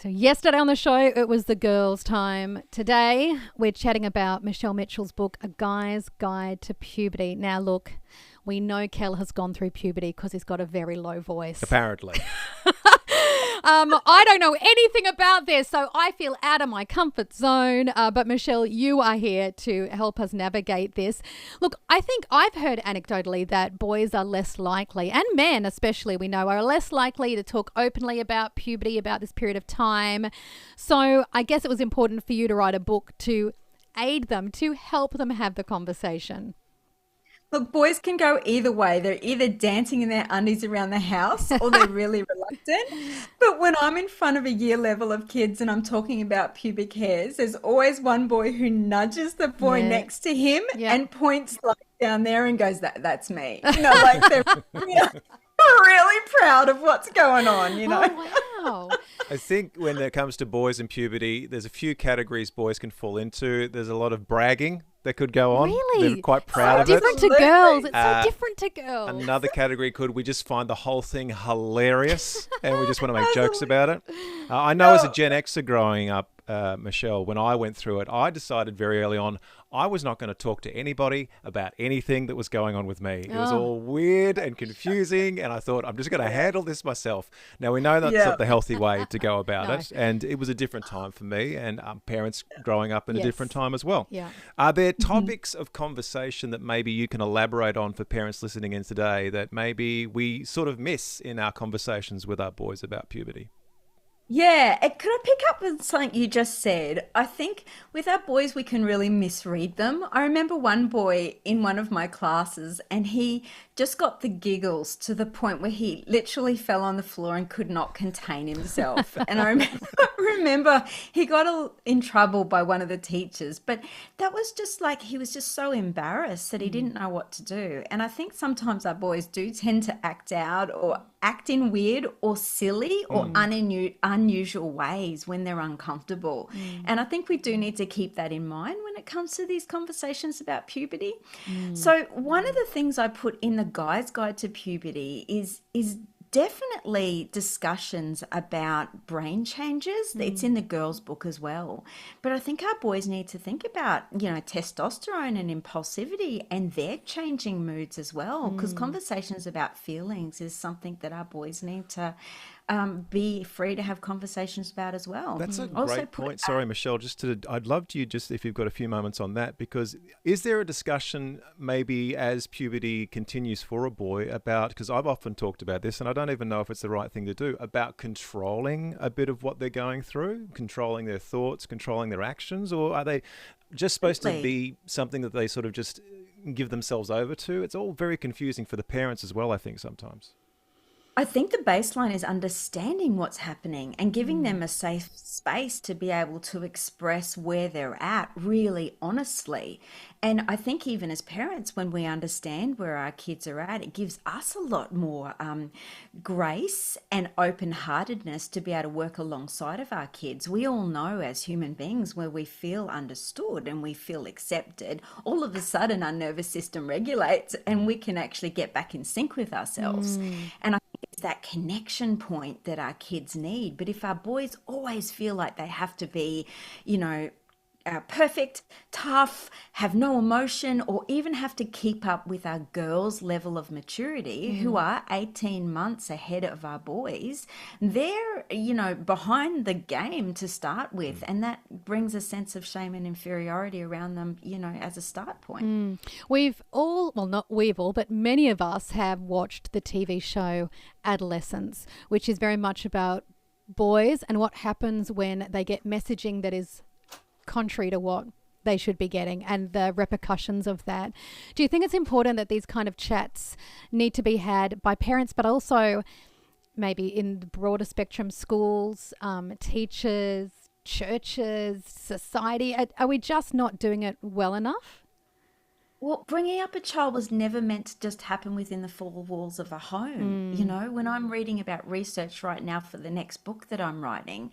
So yesterday on the show, it was the girls' time. Today, we're chatting about Michelle Mitchell's book, A Guy's Guide to Puberty. Now, look, we know Kel has gone through puberty because he's got a very low voice. Apparently. I don't know anything about this, so I feel out of my comfort zone. But Michelle, you are here to help us navigate this. Look, I think I've heard anecdotally that boys are less likely, and men especially, we know, are less likely to talk openly about puberty, about this period of time. So I guess it was important for you to write a book to aid them, to help them have the conversation. Look, boys can go either way. They're either dancing in their undies around the house or they're really reluctant. But when I'm in front of a year level of kids and I'm talking about pubic hairs, there's always one boy who nudges the boy next to him and points like down there and goes, that's me. You know, like they're really proud of what's going on, you know. Oh, wow. I think when it comes to boys and puberty, there's a few categories boys can fall into. There's a lot of bragging that could go on. Really? They're quite proud of it. Different to girls. It's so different to girls. Another category we just find the whole thing hilarious and we just want to make jokes about it. I know as a Gen Xer growing up, Michelle, when I went through it, I decided very early on I was not going to talk to anybody about anything that was going on with me. It was all weird and confusing, and I thought, I'm just going to handle this myself. Now, we know that's not the healthy way to go about it, and it was a different time for me and parents growing up in a different time as well. Yeah. Are there topics of conversation that maybe you can elaborate on for parents listening in today that maybe we sort of miss in our conversations with our boys about puberty? Yeah, could I pick up with something you just said? I think with our boys, we can really misread them. I remember one boy in one of my classes and he just got the giggles to the point where he literally fell on the floor and could not contain himself. And I remember he got in trouble by one of the teachers, but that was just like, he was just so embarrassed that he didn't know what to do. And I think sometimes our boys do tend to act out or act in weird or silly or unusual ways when they're uncomfortable. And I think we do need to keep that in mind when it comes to these conversations about puberty. So one of the things I put in the Guy's Guide to Puberty is definitely discussions about brain changes. It's in the girls' book as well. But I think our boys need to think about, testosterone and impulsivity and their changing moods as well, because conversations about feelings is something that our boys need to be free to have conversations about as well. That's a great point. Sorry, Michelle, I'd love you if you've got a few moments on that, because is there a discussion maybe as puberty continues for a boy about, because I've often talked about this and I don't even know if it's the right thing to do, about controlling a bit of what they're going through, controlling their thoughts, controlling their actions, or are they just supposed to be something that they sort of just give themselves over to? It's all very confusing for the parents as well, I think, sometimes. I think the baseline is understanding what's happening and giving them a safe space to be able to express where they're at really honestly. And I think even as parents, when we understand where our kids are at, it gives us a lot more grace and open-heartedness to be able to work alongside of our kids. We all know as human beings where we feel understood and we feel accepted, all of a sudden our nervous system regulates and we can actually get back in sync with ourselves. And I think it's that connection point that our kids need. But if our boys always feel like they have to be, perfect, tough, have no emotion, or even have to keep up with our girls' level of maturity, who are 18 months ahead of our boys, they're, behind the game to start with. And that brings a sense of shame and inferiority around them, as a start point. We've all, well, not we've all, but many of us have watched the TV show Adolescence, which is very much about boys and what happens when they get messaging that is contrary to what they should be getting and the repercussions of that. Do you think it's important that these kind of chats need to be had by parents, but also maybe in the broader spectrum, schools, teachers, churches, society? Are we just not doing it well enough? Well, bringing up a child was never meant to just happen within the four walls of a home. When I'm reading about research right now for the next book that I'm writing,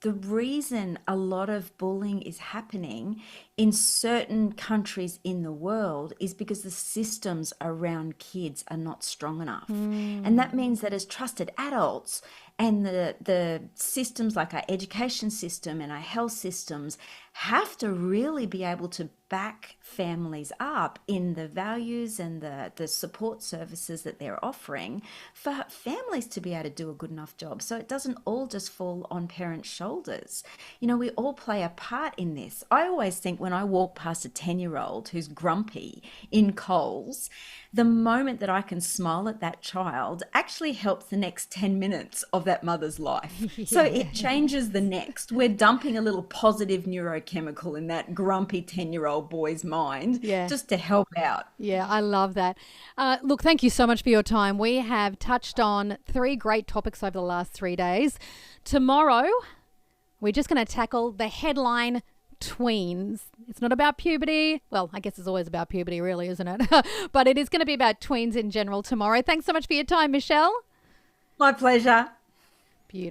the reason a lot of bullying is happening in certain countries in the world is because the systems around kids are not strong enough. And that means that as trusted adults, And the systems like our education system and our health systems have to really be able to back families up in the values and the support services that they're offering for families to be able to do a good enough job. So it doesn't all just fall on parents' shoulders. You know, we all play a part in this. I always think when I walk past a 10-year-old who's grumpy in Coles, the moment that I can smile at that child actually helps the next 10 minutes of that mother's life. So it changes the next. We're dumping a little positive neurochemical in that grumpy 10-year-old boy's mind just to help out. Yeah, I love that. Look, thank you so much for your time. We have touched on 3 great topics over the last 3 days. Tomorrow, we're just going to tackle the headline tweens. It's not about puberty. Well, I guess it's always about puberty, really, isn't it? But it is going to be about tweens in general tomorrow. Thanks so much for your time, Michelle. My pleasure.